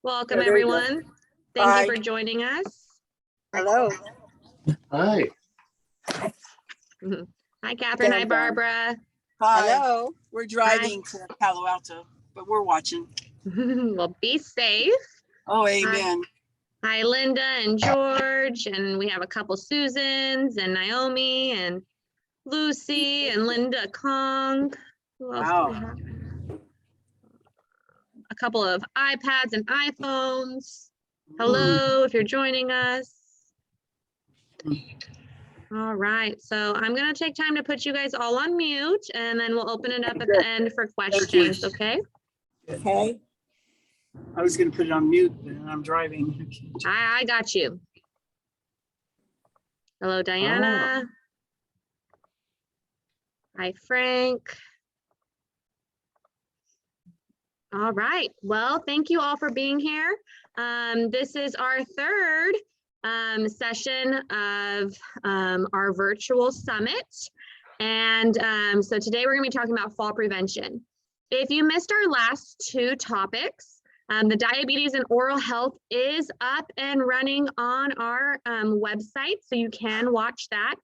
Welcome, Yeah, there you go. everyone. Thank Hi. you for joining us. Hello. Hi. Hi, Catherine. Hi, And, Barbara. Hi. Hello. We're driving to Palo Alto, but we're watching. Well, be safe. Oh, amen. Hi, Linda and George. And we have a couple Susans and Naomi and Lucy and Linda Kong. Who else do we Wow. have? A couple of iPads and iPhones. Hello, if you're joining us. All right, so I'm going to take time to put you guys all on mute, and then we'll open it up at the end for questions, okay? Okay. I was going to put it on mute, but I'm driving. I got you. Hello, Diana. Hi, Frank. All right, well, thank you all for being here. This is our third session of our virtual summit. And so today we're gonna be talking about fall prevention. If you missed our last two topics, the diabetes and oral health is up and running on our website, so you can watch that.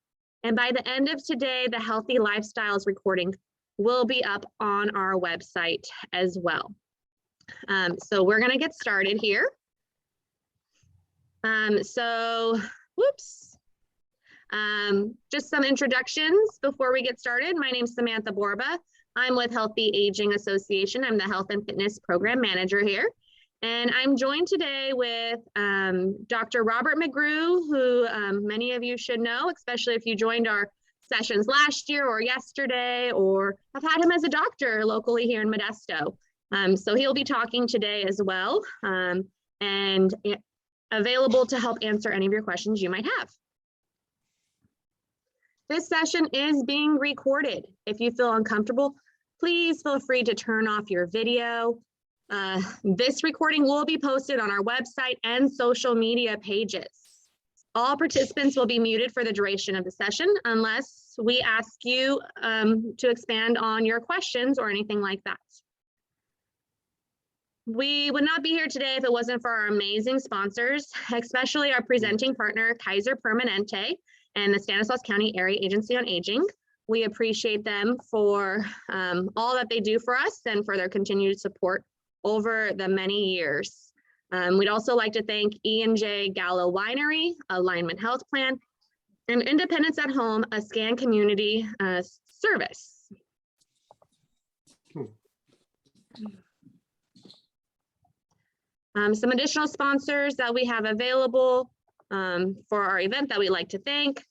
And by the end of today, the Healthy Lifestyles recording will be up on our website as well. So we're gonna get started here. Just some introductions before we get started. My name's Samantha Borba. I'm with Healthy Aging Association. I'm the Health and Fitness Program Manager here. And I'm joined today with Dr. Robert McGrew, who many of you should know, especially if you joined our sessions last year or yesterday, or have had him as a doctor locally here in Modesto. So he'll be talking today as well, and available to help answer any of your questions you might have. This session is being recorded. If you feel uncomfortable, please feel free to turn off your video. This recording will be posted on our website and social media pages. All participants will be muted for the duration of the session unless we ask you to expand on your questions or anything like that. We would not be here today if it wasn't for our amazing sponsors, especially our presenting partner, Kaiser Permanente, and the Stanislaus County Area Agency on Aging. We appreciate them for all that they do for us and for their continued support over the many years. We'd also like to thank E&J Gallo Winery, Alignment Health Plan, and Independence at Home, a scan community service. Some additional sponsors that we have available for our event that we like to thank.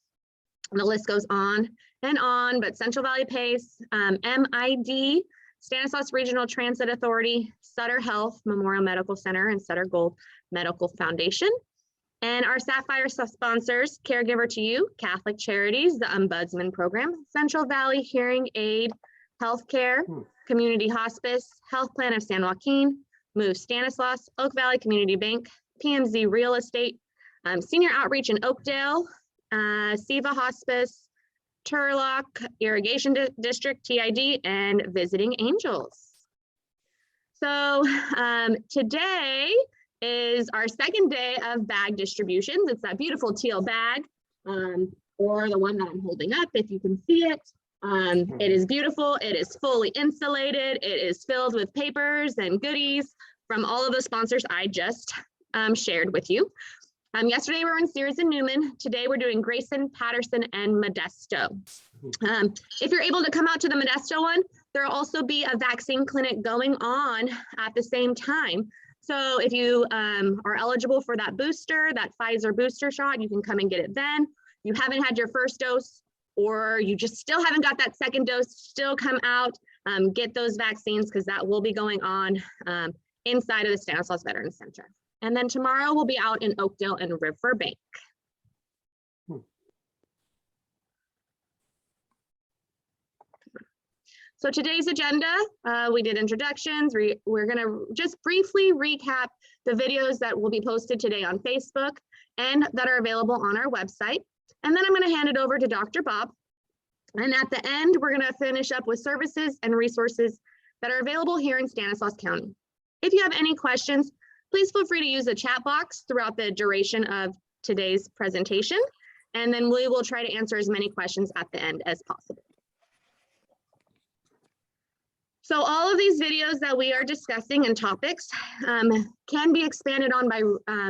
The list goes on and on, but Central Valley PACE, MID, Stanislaus Regional Transit Authority, Sutter Health Memorial Medical Center, and Sutter Gold Medical Foundation. And our Sapphire sponsors, Caregiver to You, Catholic Charities, the Ombudsman Program, Central Valley Hearing Aid, Healthcare, Community Hospice, Health Plan of San Joaquin, Move Stanislaus, Oak Valley Community Bank, PMZ Real Estate, Senior Outreach in Oakdale, SIVA Hospice, Turlock Irrigation District, TID, and Visiting Angels. So today is our second day of bag distributions. It's that beautiful teal bag, or the one that I'm holding up, if you can see it. It is beautiful. It is fully insulated. It is filled with papers and goodies from all of the sponsors I just shared with you. Yesterday we were in Sears and Newman. Today we're doing Grayson, Patterson, and Modesto. If you're able to come out to the Modesto one, there will also be a vaccine clinic going on at the same time. So if you are eligible for that booster, that Pfizer booster shot, you can come and get it then. If you haven't had your first dose, or you just still haven't got that second dose, still come out, get those vaccines, because that will be going on inside of the Stanislaus Veterans Center. And then tomorrow we'll be out in Oakdale and Riverbank. So today's agenda, we did introductions. We're gonna just briefly recap the videos that will be posted today on Facebook and that are available on our website. And then I'm gonna hand it over to Dr. Bob. And at the end, we're gonna finish up with services and resources that are available here in Stanislaus County. If you have any questions, please feel free to use the chat box throughout the duration of today's presentation, and then we will try to answer as many questions at the end as possible. So all of these videos that we are discussing and topics can be expanded on by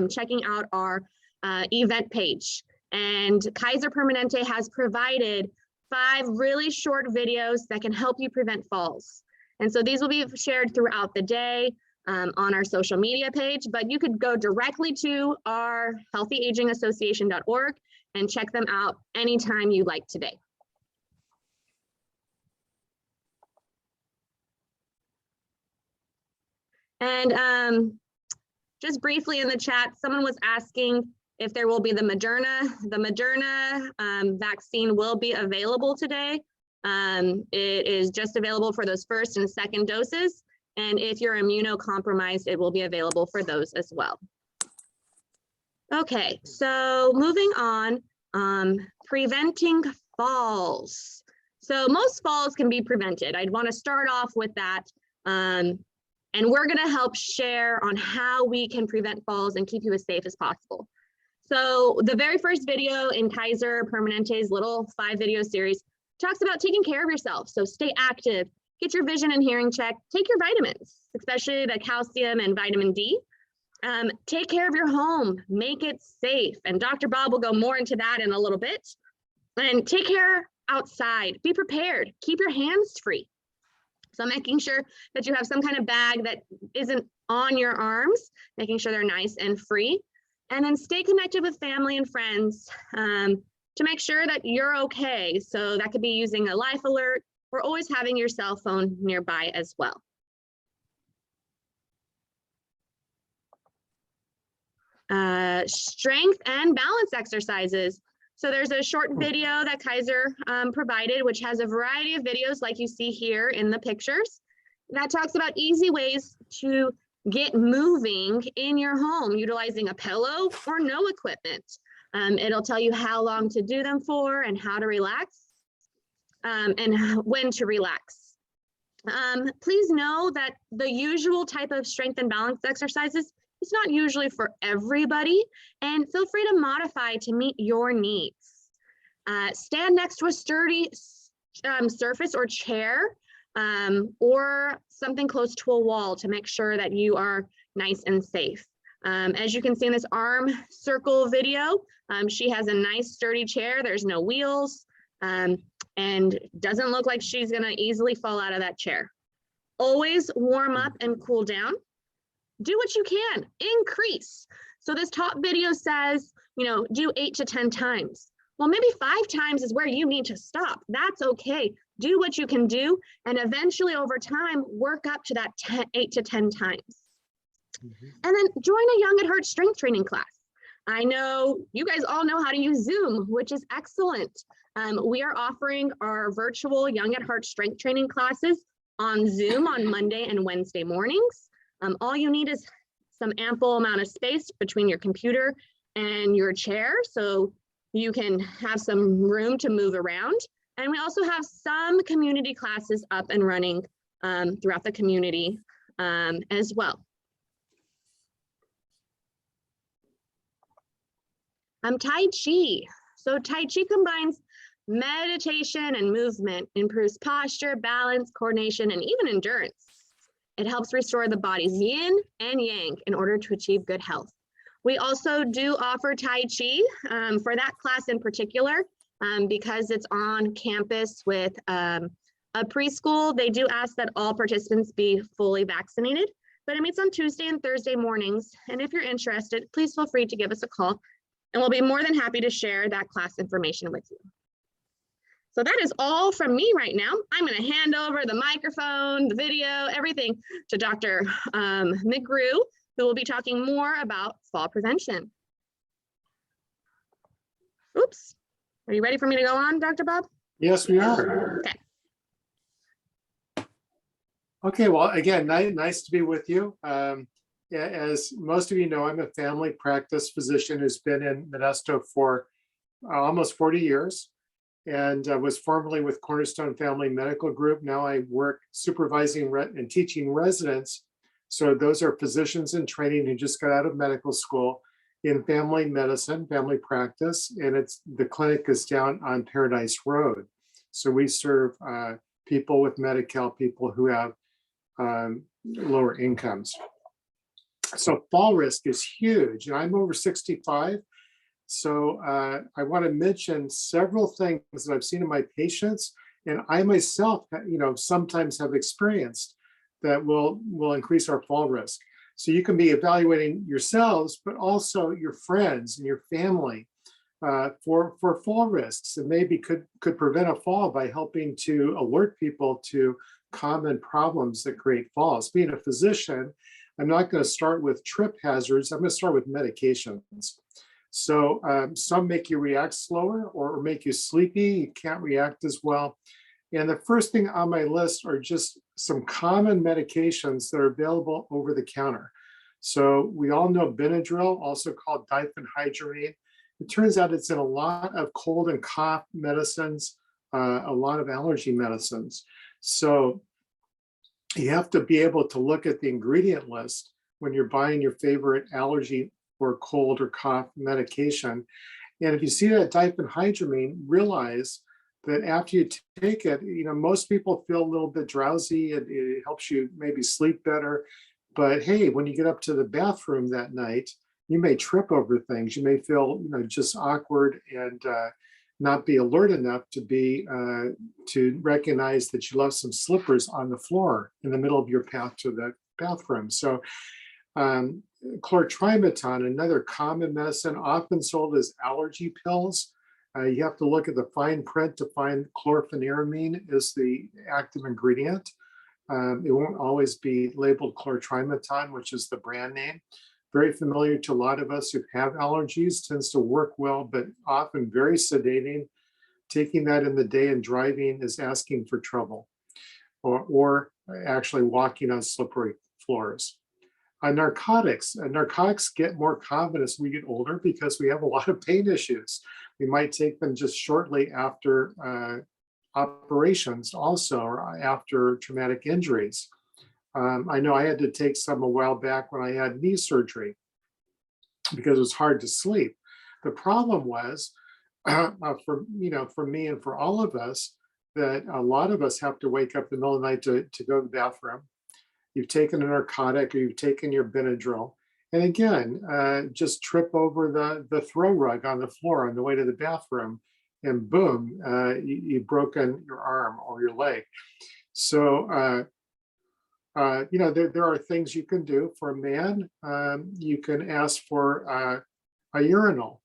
checking out our event page. And Kaiser Permanente has provided 5 really short videos that can help you prevent falls. And so these will be shared throughout the day on our social media page, but you could go directly to our healthyagingassociation.org and check them out anytime you like today. And just briefly in the chat, someone was asking if there will be the Moderna. The Moderna vaccine will be available today. It is just available for those first and second doses. And if you're immunocompromised, it will be available for those as well. Okay, so moving on, preventing falls. So most falls can be prevented. I'd want to start off with that. And we're going to help share on how we can prevent falls and keep you as safe as possible. So the very first video in Kaiser Permanente's little 5-video series talks about taking care of yourself. So stay active, get your vision and hearing checked, take your vitamins, especially the calcium and vitamin D. Take care of your home, make it safe. And Dr. Bob will go more into that in a little bit. And take care outside, be prepared, keep your hands free. So making sure that you have some kind of bag that isn't on your arms, making sure they're nice and free. And then stay connected with family and friends to make sure that you're okay. So that could be using a life alert or always having your cell phone nearby as well. Strength and balance exercises. So there's a short video that Kaiser provided, which has a variety of videos like you see here in the pictures, that talks about easy ways to get moving in your home, utilizing a pillow or no equipment. It'll tell you how long to do them for and how to relax and when to relax. Please know that the usual type of strength and balance exercises is not usually for everybody, and feel free to modify to meet your needs. Stand next to a sturdy surface or chair or something close to a wall to make sure that you are nice and safe. As you can see in this arm circle video, she has a nice sturdy chair. There's no wheels and doesn't look like she's gonna easily fall out of that chair. Always warm up and cool down. Do what you can, increase. So this top video says, you know, do 8 to 10 times. Well, maybe 5 times is where you need to stop. That's okay. Do what you can do, and eventually over time, work up to that 8 to 10 times. And then join a Young at Heart strength training class. I know you guys all know how to use Zoom, which is excellent. We are offering our virtual Young at Heart strength training classes on Zoom on Monday and Wednesday mornings. All you need is some ample amount of space between your computer and your chair, so you can have some room to move around. And we also have some community classes up and running throughout the community as well. Tai Chi. So Tai Chi combines meditation and movement, improves posture, balance, coordination, and even endurance. It helps restore the body's yin and yang in order to achieve good health. We also do offer Tai Chi for that class in particular because it's on campus with a preschool. They do ask that all participants be fully vaccinated, but it meets on Tuesday and Thursday mornings. And if you're interested, please feel free to give us a call and we'll be more than happy to share that class information with you. So that is all from me right now. I'm going to hand over the microphone, the video, everything to Dr. McGrew, who will be talking more about fall prevention. Oops. Are you ready for me to go on, Dr. Bob? Yes, we are. Okay. Okay, well, again, nice to be with you. As most of you know, I'm a family practice physician who's been in Modesto for almost 40 years. And was formerly with Cornerstone Family Medical Group. Now I work supervising and teaching residents So those are physicians in training who just got out of medical school in family medicine, family practice, and the clinic is down on Paradise Road. So we serve people with Medi-Cal, people who have lower incomes. So fall risk is huge, and I'm over 65. So I want to mention several things that I've seen in my patients, and I myself, sometimes have experienced that will increase our fall risk. So you can be evaluating yourselves, but also your friends and your family for fall risks, and maybe could prevent a fall by helping to alert people to common problems that create falls. Being a physician, I'm not going to start with trip hazards. I'm going to start with medications. So some make you react slower or make you sleepy. You can't react as well. And the first thing on my list are just some common medications that are available over the counter. So we all know Benadryl, also called diphenhydramine. It turns out it's in a lot of cold and cough medicines, a lot of allergy medicines. So you have to be able to look at the ingredient list when you're buying your favorite allergy or cold or cough medication. And if you see that diphenhydramine, realize that after you take it, most people feel a little bit drowsy. It helps you maybe sleep better. But hey, when you get up to the bathroom that night, you may trip over things. You may feel, just awkward and not be alert enough to recognize that you left some slippers on the floor in the middle of your path to the bathroom. So chlortrimeton, another common medicine, often sold as allergy pills. You have to look at the fine print to find chlorpheniramine is the active ingredient. It won't always be labeled chlortrimeton, which is the brand name. Very familiar to a lot of us who have allergies, tends to work well, but often very sedating. Taking that in the day and driving is asking for trouble, or actually walking on slippery floors. Narcotics get more common as we get older because we have a lot of pain issues. We might take them just shortly after operations also, or after traumatic injuries. I know I had to take some a while back when I had knee surgery because it was hard to sleep. The problem was for me and for all of us, that a lot of us have to wake up in the middle of the night to go to the bathroom. You've taken a narcotic or you've taken your Benadryl. And again, just trip over the throw rug on the floor on the way to the bathroom, and boom, you've broken your arm or your leg. So, there are things you can do. For a man, you can ask for a urinal,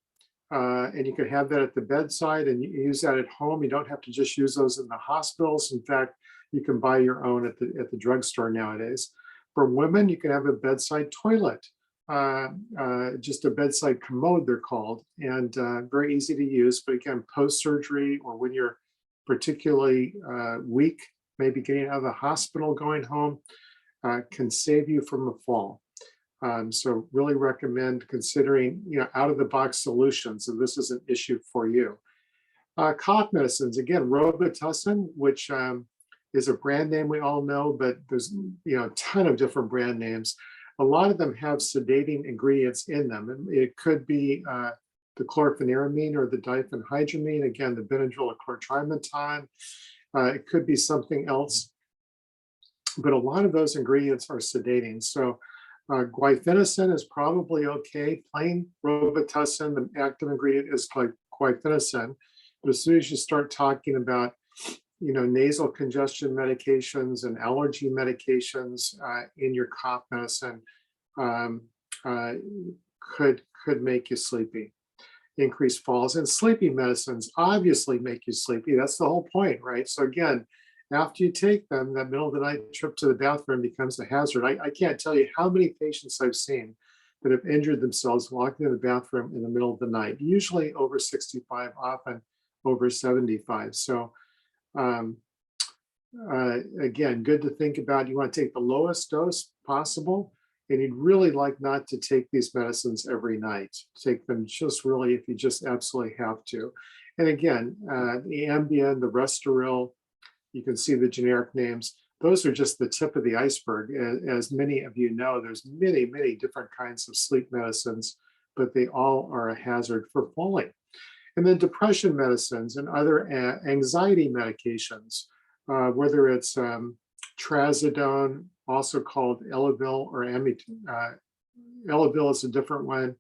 and you can have that at the bedside and you use that at home. You don't have to just use those in the hospitals. In fact, you can buy your own at the drugstore nowadays. For women, you can have a bedside toilet, just a bedside commode, they're called, and very easy to use. But again, post-surgery or when you're particularly weak, maybe getting out of the hospital, going home, can save you from a fall. So really recommend considering, out-of-the-box solutions if this is an issue for you. Cough medicines, again, Robitussin, which is a brand name we all know, but there's a ton of different brand names. A lot of them have sedating ingredients in them. And it could be the chlorpheniramine or the diphenhydramine, again, the Benadryl or chlortrimeton. It could be something else, but a lot of those ingredients are sedating. So guaifenesin is probably okay. Plain Robitussin, the active ingredient is guaifenesin. But as soon as you start talking about nasal congestion medications and allergy medications in your cough medicine, could make you sleepy. Increased falls, and sleeping medicines obviously make you sleepy. That's the whole point, right? So again, after you take them, that middle of the night trip to the bathroom becomes a hazard. I can't tell you how many patients I've seen that have injured themselves walking in the bathroom in the middle of the night, usually over 65, often over 75. So again, good to think about. You want to take the lowest dose possible, and you'd really like not to take these medicines every night. Take them just really if you just absolutely have to. And again, the Ambien, the Restoril, you can see the generic names. those are just the tip of the iceberg. As many of you know, there's many, many different kinds of sleep medicines, but they all are a hazard for falling. And then depression medicines and other anxiety medications, whether it's trazodone, also called Elavil, or Elavil is a different one,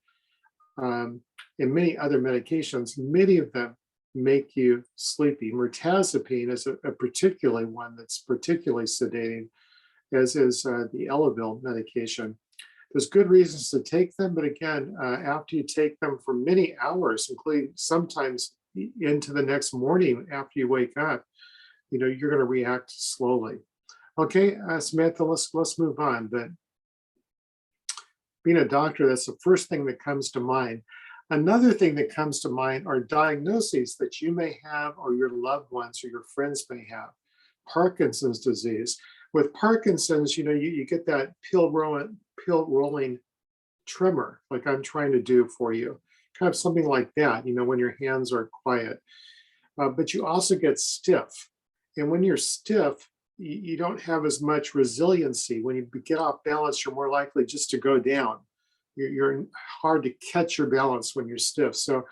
and many other medications, many of them make you sleepy. Mirtazapine is a particularly one that's particularly sedating, as is the Elavil medication. There's good reasons to take them, but again, after you take them for many hours, including sometimes into the next morning after you wake up, you're going to react slowly. Okay, Samantha, let's move on. But being a doctor, that's the first thing that comes to mind. Another thing that comes to mind are diagnoses that you may have, or your loved ones or your friends may have. Parkinson's disease. With Parkinson's, you get that pill rolling tremor, like I'm trying to do for you, kind of something like that, when your hands are quiet. But you also get stiff. And when you're stiff, you don't have as much resiliency. When you get off balance, you're more likely just to go down. You're hard to catch your balance when you're stiff. So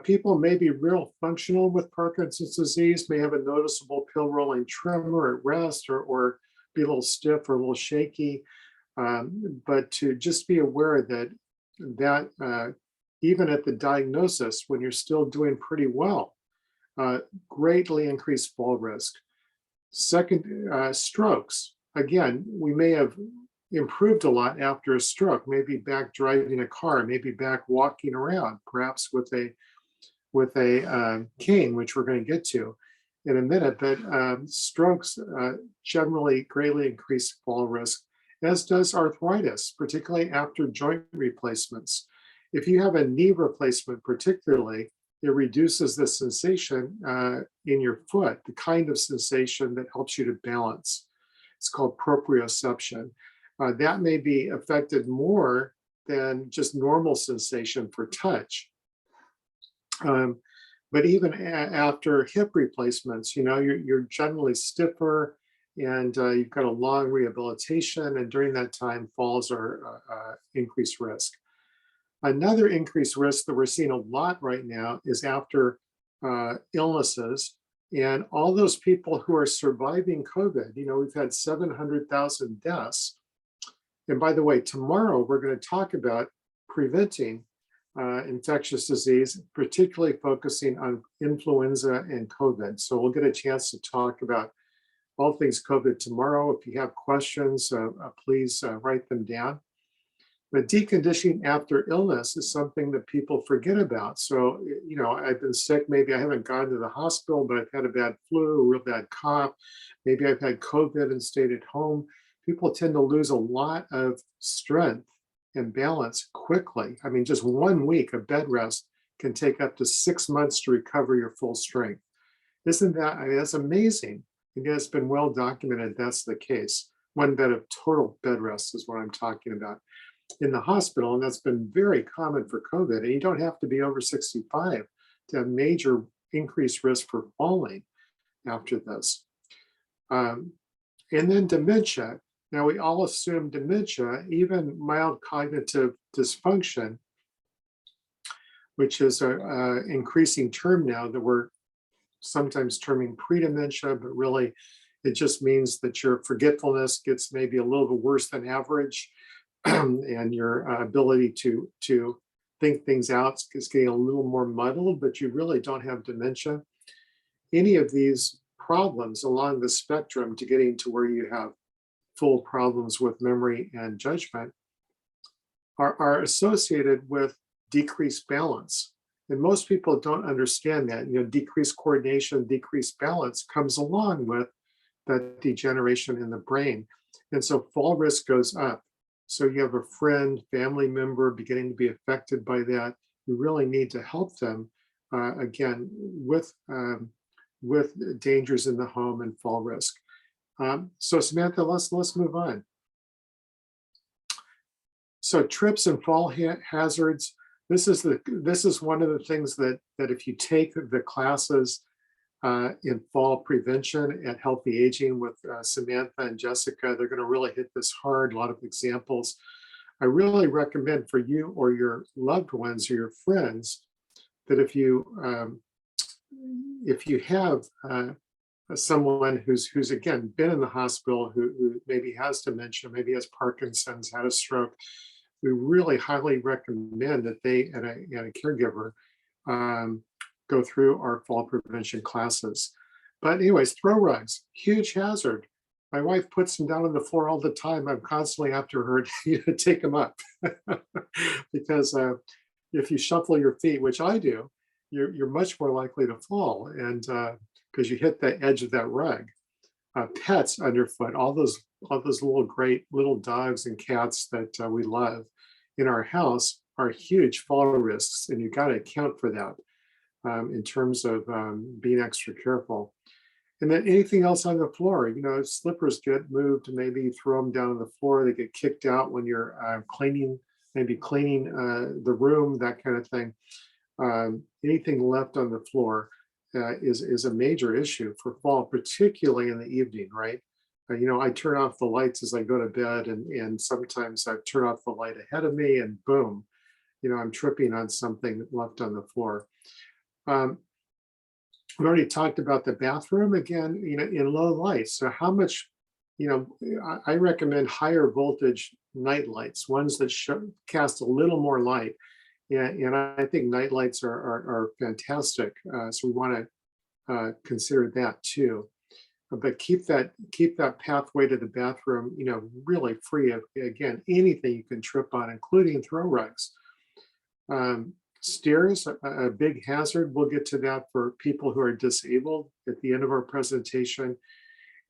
people may be real functional with Parkinson's disease, may have a noticeable pill rolling tremor at rest, or be a little stiff or a little shaky. But to just be aware that even at the diagnosis, when you're still doing pretty well, greatly increased fall risk. Second, strokes. Again, we may have improved a lot after a stroke, maybe back driving a car, maybe back walking around, perhaps with a cane, which we're going to get to in a minute. But strokes generally greatly increase fall risk, as does arthritis, particularly after joint replacements. If you have a knee replacement particularly, it reduces the sensation in your foot, the kind of sensation that helps you to balance. It's called proprioception. That may be affected more than just normal sensation for touch. But even after hip replacements, you're generally stiffer, and you've got a long rehabilitation, and during that time, falls are increased risk. Another increased risk that we're seeing a lot right now is after illnesses, and all those people who are surviving COVID. We've had 700,000 deaths. And by the way, tomorrow we're going to talk about preventing infectious disease, particularly focusing on influenza and COVID. So we'll get a chance to talk about all things COVID tomorrow. If you have questions, please write them down. But deconditioning after illness is something that people forget about. So, I've been sick, maybe I haven't gone to the hospital, but I've had a bad flu, a real bad cough. Maybe I've had COVID and stayed at home. People tend to lose a lot of strength and balance quickly. I mean, just 1 week of bed rest can take up to 6 months to recover your full strength. Isn't that, that's amazing. And it's been well documented that's the case. 1 bed of total bed rest is what I'm talking about in the hospital, and that's been very common for COVID. And you don't have to be over 65 to have major increased risk for falling after this. And then dementia. Now, we all assume dementia, even mild cognitive dysfunction, which is an increasing term now that we're sometimes terming pre-dementia, but really it just means that your forgetfulness gets maybe a little bit worse than average, and your ability to think things out is getting a little more muddled, but you really don't have dementia. Any of these problems along the spectrum to getting to where you have full problems with memory and judgment are associated with decreased balance. And most people don't understand that. Decreased coordination, decreased balance comes along with that degeneration in the brain. And so fall risk goes up. So you have a friend, family member beginning to be affected by that. You really need to help them, again, with dangers in the home and fall risk. So Samantha, let's move on. So trips and fall hazards. This is one of the things that if you take the classes, in fall prevention at Healthy Aging with Samantha and Jessica. They're going to really hit this hard, a lot of examples. I really recommend for you or your loved ones or your friends that if you have someone who's again been in the hospital, who maybe has dementia, maybe has Parkinson's, had a stroke, we really highly recommend that they and a caregiver go through our fall prevention classes. But anyways, throw rugs, huge hazard. My wife puts them down on the floor all the time. I'm constantly after her to take them up because if you shuffle your feet, which I do, you're much more likely to fall, and because you hit the edge of that rug. Pets underfoot, all those little great little dogs and cats that we love in our house are huge fall risks, and you got to account for that in terms of being extra careful. And then anything else on the floor, slippers get moved, maybe you throw them down on the floor, they get kicked out when you're cleaning the room, that kind of thing. Anything left on the floor is a major issue for fall, particularly in the evening, right? I turn off the lights as I go to bed, and sometimes I turn off the light ahead of me, and boom, I'm tripping on something left on the floor. We already talked about the bathroom again, in low light. So how much, I recommend higher voltage night lights, ones that cast a little more light. And I think night lights are fantastic. So we want to consider that too. But keep that pathway to the bathroom, really free of, again, anything you can trip on, including throw rugs. Stairs, a big hazard. We'll get to that for people who are disabled at the end of our presentation.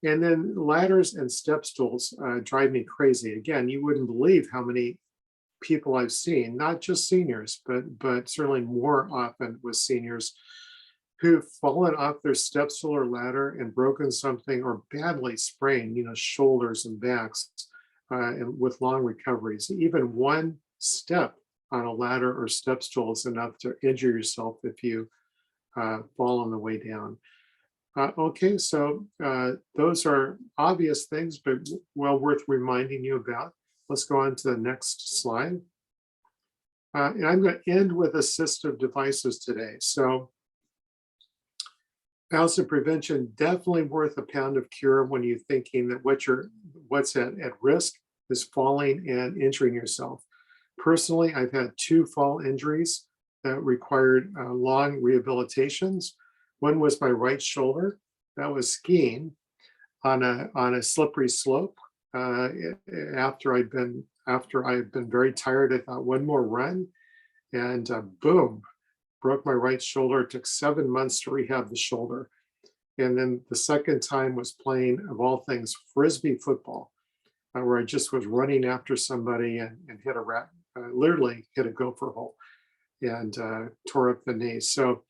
And then ladders and step stools drive me crazy. Again, you wouldn't believe how many people I've seen, not just seniors, but certainly more often with seniors who've fallen off their step stool or ladder and broken something or badly sprained, shoulders and backs, and with long recoveries. Even one step on a ladder or step stool is enough to injure yourself if you fall on the way down. Okay, so those are obvious things, but well worth reminding you about. Let's go on to the next slide. And I'm going to end with assistive devices today. So ounce of prevention, definitely worth a pound of cure when you're thinking that what's at risk is falling and injuring yourself. Personally, I've had 2 fall injuries that required long rehabilitations. One was my right shoulder. That was skiing on a slippery slope. After I had been very tired, I thought one more run, and boom, broke my right shoulder. It took 7 months to rehab the shoulder. And then the second time was playing, of all things, Frisbee football, where I just was running after somebody and hit a rat, literally hit a gopher hole and tore up the knee. So,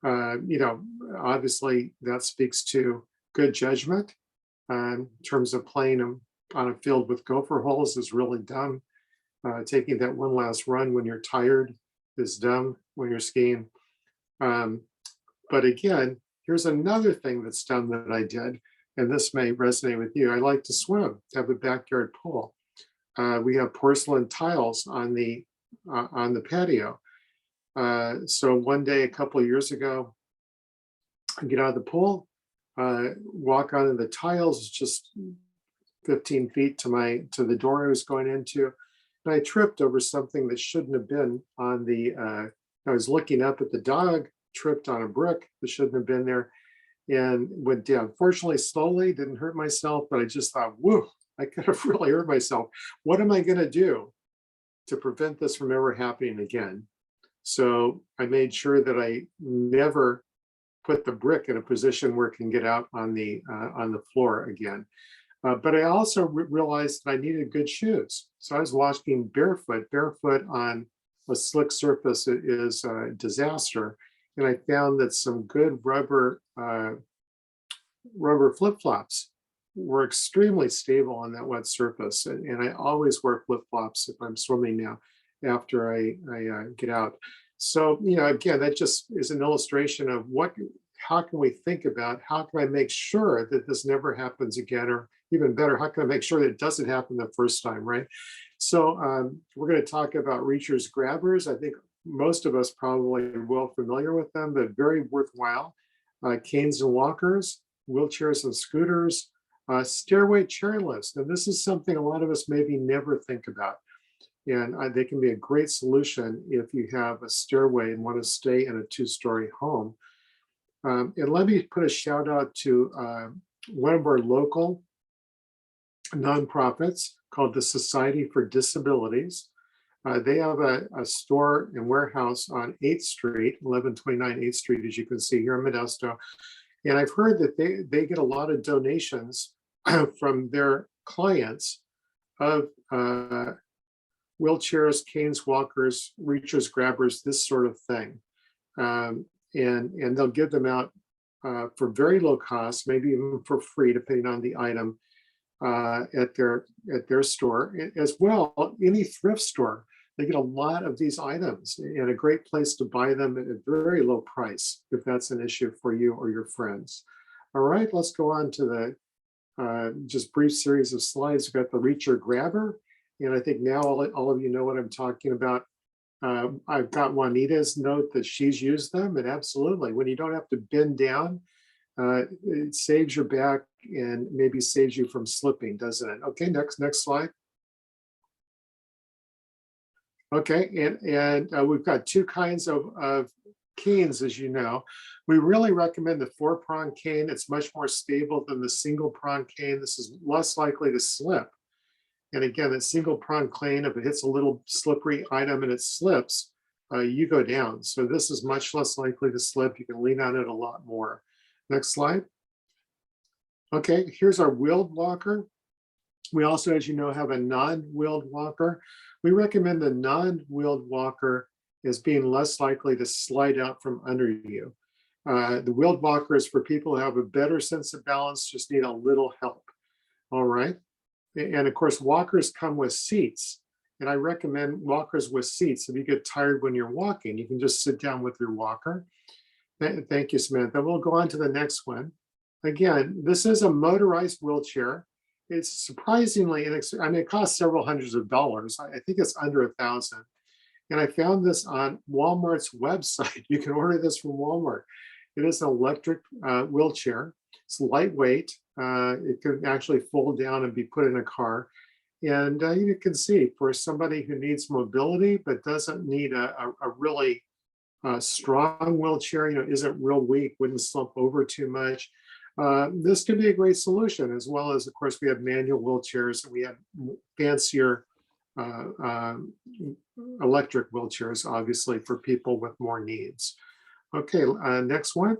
obviously that speaks to good judgment in terms of playing on a field with gopher holes is really dumb. Taking that one last run when you're tired is dumb when you're skiing. But again, here's another thing that's dumb that I did, and this may resonate with you. I like to swim, have a backyard pool. We have porcelain tiles on the patio. So one day, a couple of years ago, I get out of the pool, walk onto the tiles, just 15 feet to the door I was going into, and I tripped over something that shouldn't have been on the. I was looking up at the dog, tripped on a brick that shouldn't have been there, and went down. Fortunately, slowly, didn't hurt myself, but I just thought, whoa, I could have really hurt myself. What am I going to do to prevent this from ever happening again? So I made sure that I never put the brick in a position where it can get out on the floor again. But I also realized that I needed good shoes. So I was walking barefoot. Barefoot on a slick surface is a disaster. And I found that some good rubber flip-flops were extremely stable on that wet surface. And I always wear flip-flops if I'm swimming now after I get out. So, again, that just is an illustration of what how can we think about how can I make sure that this never happens again, or even better, how can I make sure that it doesn't happen the first time, right? So we're going to talk about reachers grabbers. I think most of us probably are well familiar with them, but very worthwhile. Canes and walkers, wheelchairs and scooters, stairway chair lifts. Now this is something a lot of us maybe never think about. And they can be a great solution if you have a stairway and want to stay in a two-story home. And let me put a shout out to one of our local nonprofits called the Society for Disabilities. They have a store and warehouse on 8th Street, 1129 8th Street, as you can see here in Modesto. And I've heard that they get a lot of donations from their clients of wheelchairs, canes, walkers, reachers, grabbers, this sort of thing. And they'll give them out for very low cost, maybe even for free, depending on the item at their store. As well, any thrift store, they get a lot of these items and a great place to buy them at a very low price if that's an issue for you or your friends. All right, let's go on to the just brief series of slides. We've got the reacher grabber. And I think now all of you know what I'm talking about. I've got Juanita's note that she's used them, and absolutely, when you don't have to bend down, it saves your back and maybe saves you from slipping, doesn't it? Okay, next slide. Okay, and we've got two kinds of canes, as you know. We really recommend the 4-prong cane. It's much more stable than the single-prong cane. This is less likely to slip. And again, that single prong cane, if it hits a little slippery item and it slips, you go down. So this is much less likely to slip. You can lean on it a lot more. Next slide. Okay, here's our wheeled walker. We also, as you know, have a non-wheeled walker. We recommend the non-wheeled walker as being less likely to slide out from under you. The wheeled walker is for people who have a better sense of balance, just need a little help. All right. And of course, walkers come with seats. And I recommend walkers with seats. If you get tired when you're walking, you can just sit down with your walker. Thank you, Samantha. We'll go on to the next one. Again, this is a motorized wheelchair. It's surprisingly inexpensive. I mean, it costs several hundreds of dollars. I think it's under $1,000. And I found this on Walmart's website. You can order this from Walmart. It is an electric wheelchair. It's lightweight. It can actually fold down and be put in a car. And you can see for somebody who needs mobility, but doesn't need a really strong wheelchair, isn't real weak, wouldn't slump over too much. This can be a great solution, as well as, of course, we have manual wheelchairs. We have fancier electric wheelchairs, obviously, for people with more needs. Okay, next one.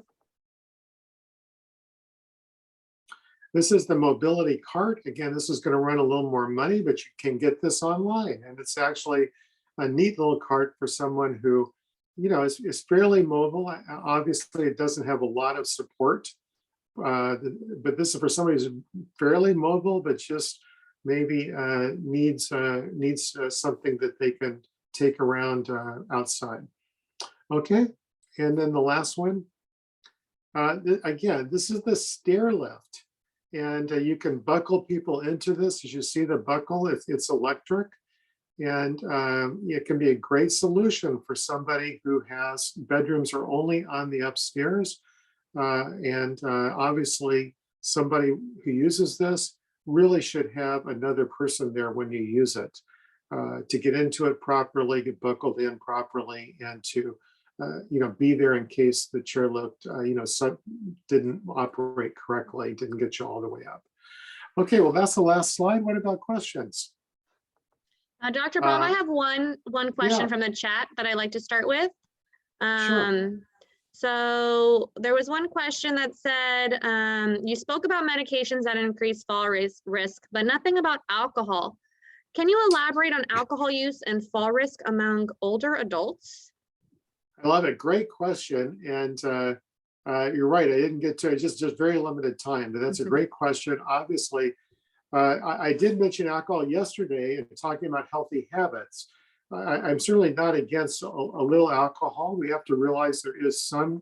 This is the mobility cart. Again, this is going to run a little more money, but you can get this online. And it's actually a neat little cart for someone who, is fairly mobile. Obviously, it doesn't have a lot of support, but this is for somebody who's fairly mobile, but just maybe needs something that they can take around outside. Okay, and then the last one. Again, this is the stair lift. And you can buckle people into this. As you see the buckle, it's electric. And it can be a great solution for somebody who has bedrooms are only on the upstairs. Obviously, somebody who uses this really should have another person there when you use it to get into it properly, get buckled in properly, and to be there in case the chairlift, didn't operate correctly, didn't get you all the way up. Okay, well, that's the last slide. What about questions? Dr. Baum, I have one question from the chat that I'd like to start with. Sure. So there was one question that said, you spoke about medications that increase fall risk, but nothing about alcohol. Can you elaborate on alcohol use and fall risk among older adults? I love it. Great question. And you're right. I didn't get to it, just very limited time, but that's a great question. Obviously, I did mention alcohol yesterday and talking about healthy habits. I'm certainly not against a little alcohol. We have to realize there is some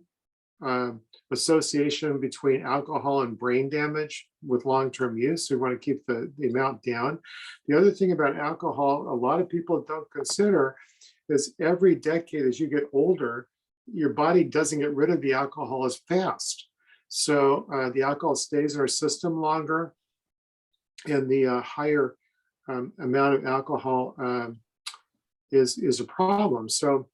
association between alcohol and brain damage with long-term use. So we want to keep the amount down. The other thing about alcohol, a lot of people don't consider is every decade as you get older, your body doesn't get rid of the alcohol as fast. So the alcohol stays in our system longer, and the higher amount of alcohol is a problem. So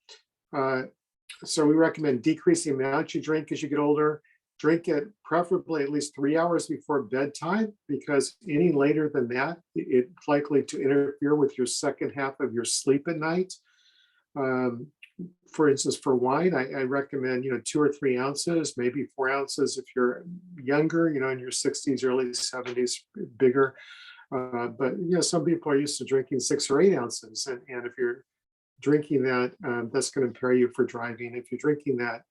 we recommend decreasing the amount you drink as you get older. Drink it preferably at least 3 hours before bedtime, because any later than that, it's likely to interfere with your second half of your sleep at night. For instance, for wine, I recommend 2 or 3 ounces, maybe 4 ounces if you're younger, in your 60s, early 70s, bigger. But some people are used to drinking 6 or 8 ounces, and if you're drinking that, that's going to impair you for driving. If you're drinking that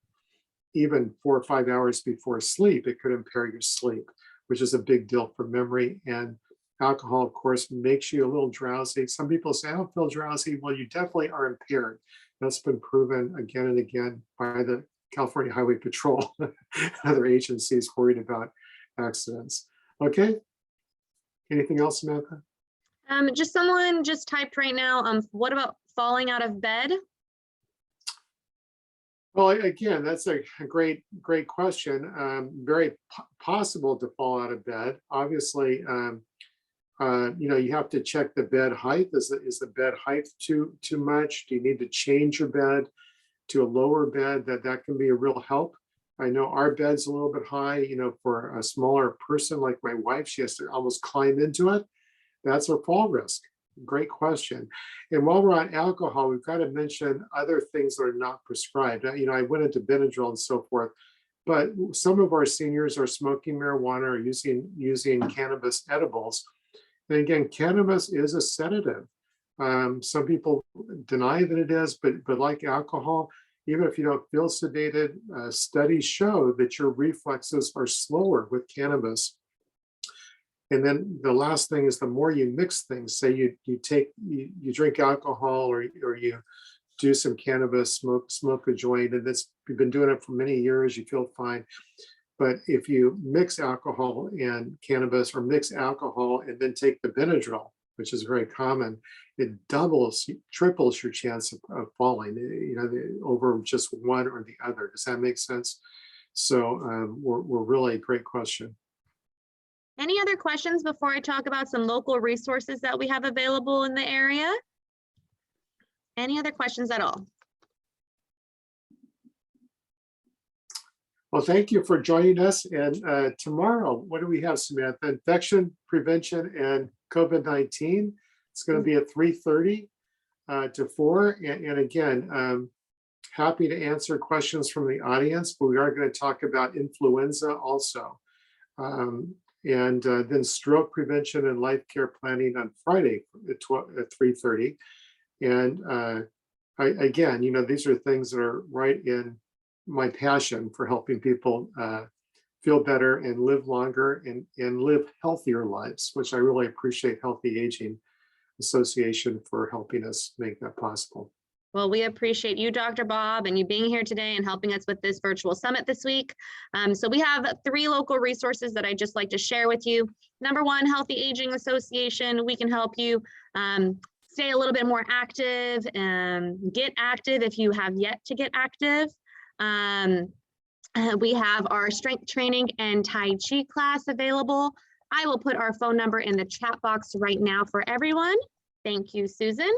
even 4 or 5 hours before sleep, it could impair your sleep, which is a big deal for memory. And alcohol, of course, makes you a little drowsy. Some people say, I don't feel drowsy. Well, you definitely are impaired. That's been proven again and again by the California Highway Patrol, other agencies worried about accidents. Okay. Anything else, Samantha? Just someone just typed right now, what about falling out of bed? Well, again, that's a great question. Very possible to fall out of bed. Obviously, you have to check the bed height. Is the bed height too much? Do you need to change your bed to a lower bed? That can be a real help. I know our bed's a little bit high, for a smaller person like my wife, she has to almost climb into it. That's a fall risk. Great question. And while we're on alcohol, we've got to mention other things that are not prescribed. I went into Benadryl and so forth, but some of our seniors are smoking marijuana or using cannabis edibles. And again, cannabis is a sedative. Some people deny that it is, but like alcohol, even if you don't feel sedated, studies show that your reflexes are slower with cannabis. And then the last thing is, the more you mix things, say you drink alcohol or you do some cannabis, smoke a joint, and you've been doing it for many years, you feel fine. But if you mix alcohol and cannabis, or mix alcohol and then take the Benadryl, which is very common, it triples your chance of falling, over just one or the other. Does that make sense? So we're really a great question. Any other questions before I talk about some local resources that we have available in the area? Any other questions at all? Well, thank you for joining us. And tomorrow, what do we have, Samantha? Infection prevention and COVID-19. It's going to be at 3:30 to 4. And again, happy to answer questions from the audience, but we are going to talk about influenza also. And then stroke prevention and life care planning on Friday at 3:30. And again, these are things that are right in my passion for helping people feel better and live longer and live healthier lives, which I really appreciate Healthy Aging Association for helping us make that possible. Well, we appreciate you, Dr. Bob, and you being here today and helping us with this virtual summit this week. So we have 3 local resources that I'd just like to share with you. Number 1, Healthy Aging Association. We can help you stay a little bit more active and get active if you have yet to get active. We have our strength training and Tai Chi class available. I will put our phone number in the chat box right now for everyone. Thank you, Susan.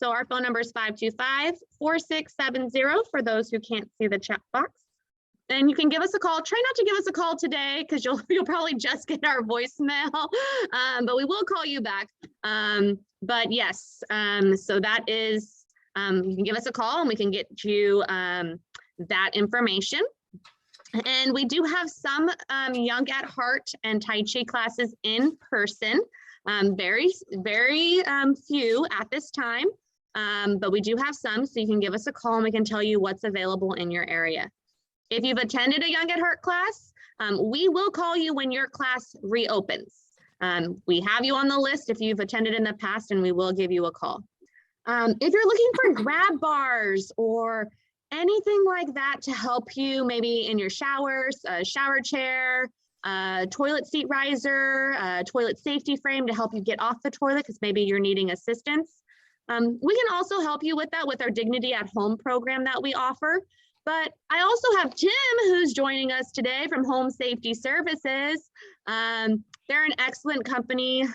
So our phone number is 525-4670 for those who can't see the chat box. And you can give us a call. Try not to give us a call today because you'll probably just get our voicemail, but we will call you back. But yes, so that is, you can give us a call and we can get you that information. And we do have some Young at Heart and Tai Chi classes in person. Very few at this time. But we do have some, so you can give us a call and we can tell you what's available in your area. If you've attended a Young at Heart class, we will call you when your class reopens. We have you on the list if you've attended in the past, and we will give you a call. If you're looking for grab bars or anything like that to help you maybe in your showers, a shower chair, a toilet seat riser, a toilet safety frame to help you get off the toilet because maybe you're needing assistance. We can also help you with that with our Dignity at Home program that we offer. But I also have Tim, who's joining us today from Home Safety Services. They're an excellent company.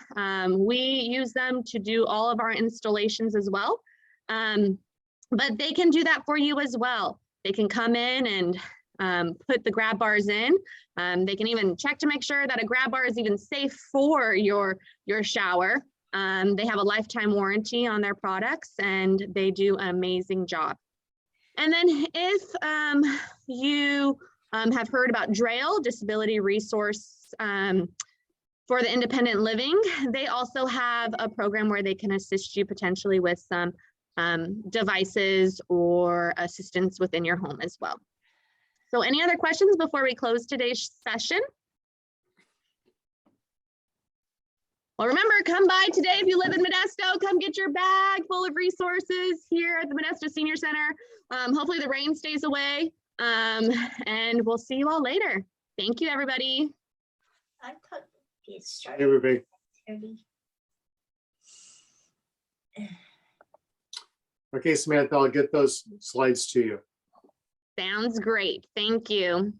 We use them to do all of our installations as well. But they can do that for you as well. They can come in and put the grab bars in. They can even check to make sure that a grab bar is even safe for your shower. They have a lifetime warranty on their products and they do an amazing job. And then if you have heard about DRAIL, Disability Resource for the Independent Living, they also have a program where they can assist you potentially with some devices or assistance within your home as well. So any other questions before we close today's session? Well, remember, come by today if you live in Modesto, come get your bag full of resources here at the Modesto Senior Center. Hopefully the rain stays away and we'll see you all later. Thank you, everybody. I thought it started Hey, everybody. at 30. Okay, Samantha, I'll get those slides to you. Sounds great. Thank you.